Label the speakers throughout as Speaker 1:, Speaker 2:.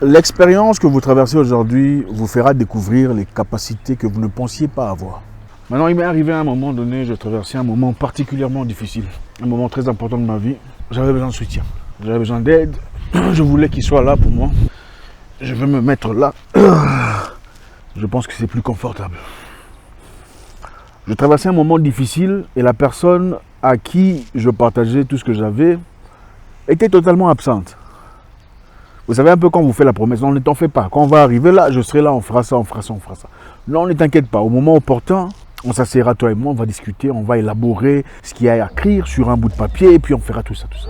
Speaker 1: L'expérience que vous traversez aujourd'hui vous fera découvrir les capacités que vous ne pensiez pas avoir. Maintenant, il m'est arrivé à un moment donné, je traversais un moment particulièrement difficile, un moment très important de ma vie. J'avais besoin de soutien, j'avais besoin d'aide, je voulais qu'il soit là pour moi. Je vais me mettre là, je pense que c'est plus confortable. Je traversais un moment difficile et la personne à qui je partageais tout ce que j'avais était totalement absente. Vous savez un peu quand vous faites la promesse, non, ne t'en fais pas. Quand on va arriver là, je serai là, on fera ça, on fera ça, on fera ça. Non, ne t'inquiète pas. Au moment opportun, on s'asseyera, toi et moi, on va discuter, on va élaborer ce qu'il y a à écrire sur un bout de papier et puis on fera tout ça, tout ça.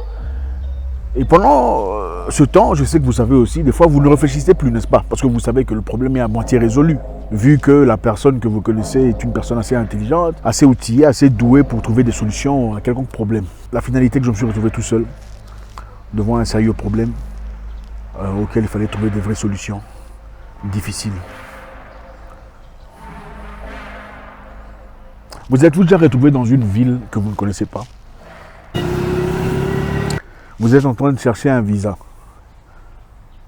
Speaker 1: Et pendant ce temps, je sais que vous savez aussi, des fois vous ne réfléchissez plus, n'est-ce pas? Parce que vous savez que le problème est à moitié résolu. Vu que la personne que vous connaissez est une personne assez intelligente, assez outillée, assez douée pour trouver des solutions à quelconque problème. La finalité que je me suis retrouvé tout seul, devant un sérieux problème, auquel il fallait trouver des vraies solutions difficiles. Vous êtes-vous déjà retrouvé dans une ville que vous ne connaissez pas? Vous êtes en train de chercher un visa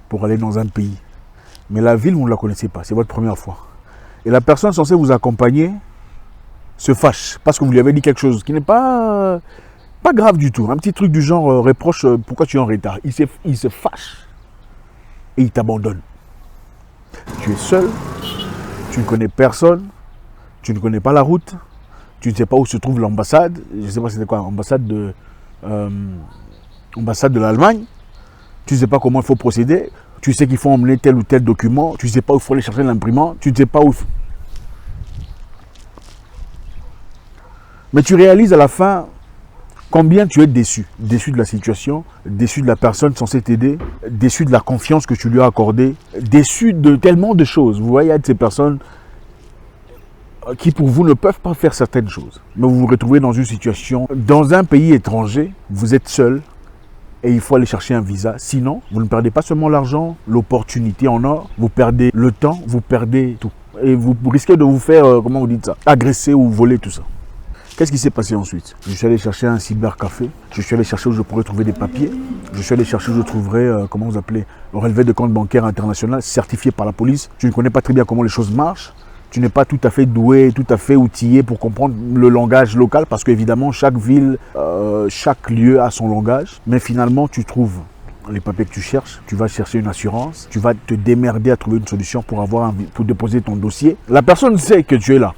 Speaker 1: pour aller dans un pays. Mais la ville, vous ne la connaissez pas, c'est votre première fois. Et la personne censée vous accompagner se fâche parce que vous lui avez dit quelque chose qui n'est pas grave du tout. Un petit truc du genre reproche pourquoi tu es en retard. Il se fâche. Et il t'abandonne. Tu es seul, tu ne connais personne, tu ne connais pas la route, tu ne sais pas où se trouve l'ambassade, je ne sais pas c'était quoi, ambassade de l'Allemagne, tu ne sais pas comment il faut procéder, tu sais qu'il faut emmener tel ou tel document, tu ne sais pas où il faut aller chercher l'imprimante, tu ne sais pas où... Mais tu réalises à la fin combien tu es déçu. Déçu de la situation, déçu de la personne censée t'aider, déçu de la confiance que tu lui as accordée, déçu de tellement de choses. Vous voyez, il y a de ces personnes qui pour vous ne peuvent pas faire certaines choses. Mais vous vous retrouvez dans une situation, dans un pays étranger, vous êtes seul et il faut aller chercher un visa. Sinon, vous ne perdez pas seulement l'argent, l'opportunité en or, vous perdez le temps, vous perdez tout. Et vous risquez de vous faire, comment vous dites ça, agresser ou voler tout ça. Qu'est-ce qui s'est passé ensuite? Je suis allé chercher un cybercafé, je suis allé chercher où je pourrais trouver des papiers, je suis allé chercher où je trouverais, comment vous appelez, un relevé de compte bancaire international certifié par la police. Tu ne connais pas très bien comment les choses marchent, tu n'es pas tout à fait doué, tout à fait outillé pour comprendre le langage local parce qu'évidemment chaque ville, chaque lieu a son langage. Mais finalement tu trouves les papiers que tu cherches, tu vas chercher une assurance, tu vas te démerder à trouver une solution pour déposer ton dossier. La personne sait que tu es là.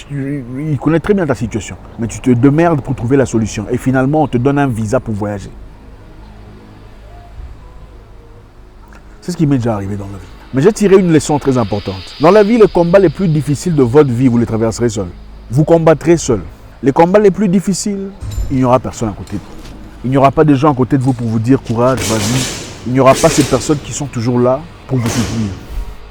Speaker 1: Il connaît très bien ta situation, mais tu te démerdes pour trouver la solution. Et finalement, on te donne un visa pour voyager. C'est ce qui m'est déjà arrivé dans la vie. Mais j'ai tiré une leçon très importante. Dans la vie, les combats les plus difficiles de votre vie, vous les traverserez seul. Vous combattrez seul. Les combats les plus difficiles, il n'y aura personne à côté de vous. Il n'y aura pas de gens à côté de vous pour vous dire courage, vas-y. Il n'y aura pas ces personnes qui sont toujours là pour vous soutenir.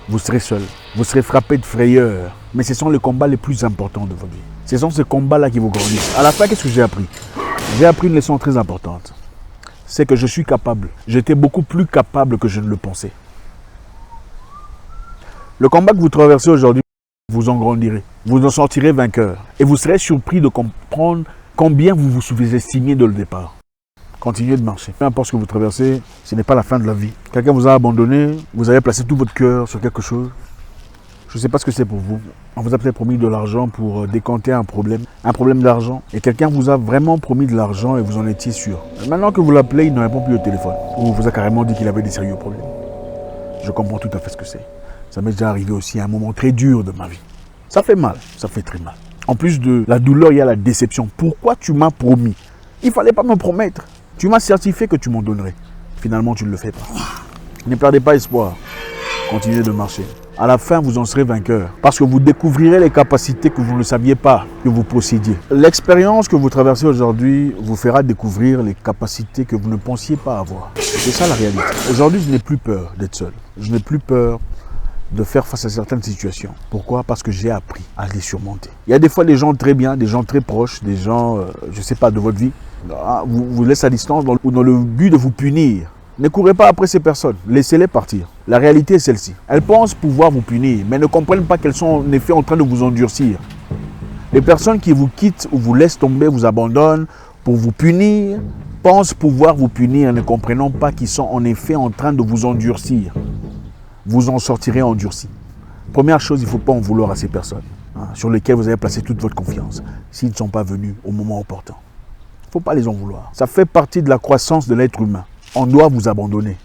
Speaker 1: Vous serez seul, vous serez frappé de frayeur. Mais ce sont les combats les plus importants de votre vie. Ce sont ces combats-là qui vous grandissent. À la fin, qu'est-ce que j'ai appris? J'ai appris une leçon très importante. C'est que je suis capable. J'étais beaucoup plus capable que je ne le pensais. Le combat que vous traversez aujourd'hui, vous en grandirez. Vous en sortirez vainqueur. Et vous serez surpris de comprendre combien vous vous sous-estimiez dès le départ. Continuez de marcher. Peu importe ce que vous traversez, ce n'est pas la fin de la vie. Quelqu'un vous a abandonné, vous avez placé tout votre cœur sur quelque chose. Je ne sais pas ce que c'est pour vous. On vous a peut-être promis de l'argent pour décanter un problème d'argent. Et quelqu'un vous a vraiment promis de l'argent et vous en étiez sûr. Maintenant que vous l'appelez, il ne répond plus au téléphone. Ou vous a carrément dit qu'il avait des sérieux problèmes. Je comprends tout à fait ce que c'est. Ça m'est déjà arrivé aussi à un moment très dur de ma vie. Ça fait mal, ça fait très mal. En plus de la douleur, il y a la déception. Pourquoi tu m'as promis? Il ne fallait pas me promettre. Tu m'as certifié que tu m'en donnerais. Finalement, tu ne le fais pas. Ne perdez pas espoir. Continuez de marcher. À la fin, vous en serez vainqueur. Parce que vous découvrirez les capacités que vous ne saviez pas que vous possédiez. L'expérience que vous traversez aujourd'hui vous fera découvrir les capacités que vous ne pensiez pas avoir. C'est ça la réalité. Aujourd'hui, je n'ai plus peur d'être seul. Je n'ai plus peur de faire face à certaines situations. Pourquoi? Parce que j'ai appris à les surmonter. Il y a des fois des gens très bien, des gens très proches, des gens, je ne sais pas, de votre vie, vous laissent à distance dans le but de vous punir. Ne courez pas après ces personnes, laissez-les partir. La réalité est celle-ci. Elles pensent pouvoir vous punir, mais ne comprennent pas qu'elles sont en effet en train de vous endurcir. Les personnes qui vous quittent ou vous laissent tomber, vous abandonnent pour vous punir, pensent pouvoir vous punir, ne comprenant pas qu'ils sont en effet en train de vous endurcir. Vous en sortirez endurci. Première chose, il ne faut pas en vouloir à ces personnes sur lesquelles vous avez placé toute votre confiance, s'ils ne sont pas venus au moment opportun. Il ne faut pas les en vouloir. Ça fait partie de la croissance de l'être humain. On doit vous abandonner.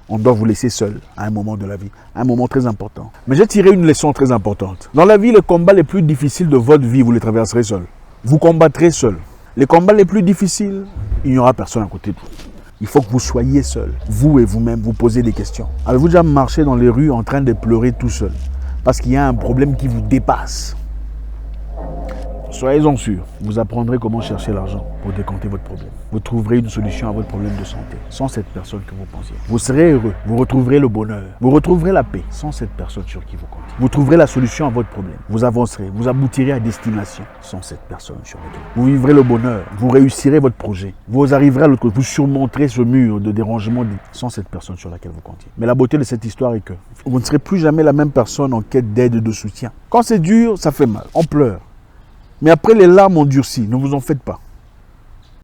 Speaker 1: On doit vous laisser seul à un moment de la vie, à un moment très important. Mais j'ai tiré une leçon très importante. Dans la vie, les combats les plus difficiles de votre vie, vous les traverserez seul. Vous combattrez seul. Les combats les plus difficiles, il n'y aura personne à côté de vous. Il faut que vous soyez seul. Vous et vous-même, vous posez des questions. Avez-vous déjà marché dans les rues en train de pleurer tout seul? Parce qu'il y a un problème qui vous dépasse. Soyez-en sûrs, vous apprendrez comment chercher l'argent pour décompter votre problème. Vous trouverez une solution à votre problème de santé sans cette personne que vous pensiez. Vous serez heureux, vous retrouverez le bonheur, vous retrouverez la paix sans cette personne sur qui vous comptez. Vous trouverez la solution à votre problème. Vous avancerez, vous aboutirez à destination sans cette personne sur laquelle. Vous vivrez le bonheur, vous réussirez votre projet. Vous arriverez à l'autre côté, vous surmonterez ce mur de dérangement sans cette personne sur laquelle vous comptiez. Mais la beauté de cette histoire est que vous ne serez plus jamais la même personne en quête d'aide et de soutien. Quand c'est dur, ça fait mal, on pleure. Mais après, les larmes ont durci, ne vous en faites pas.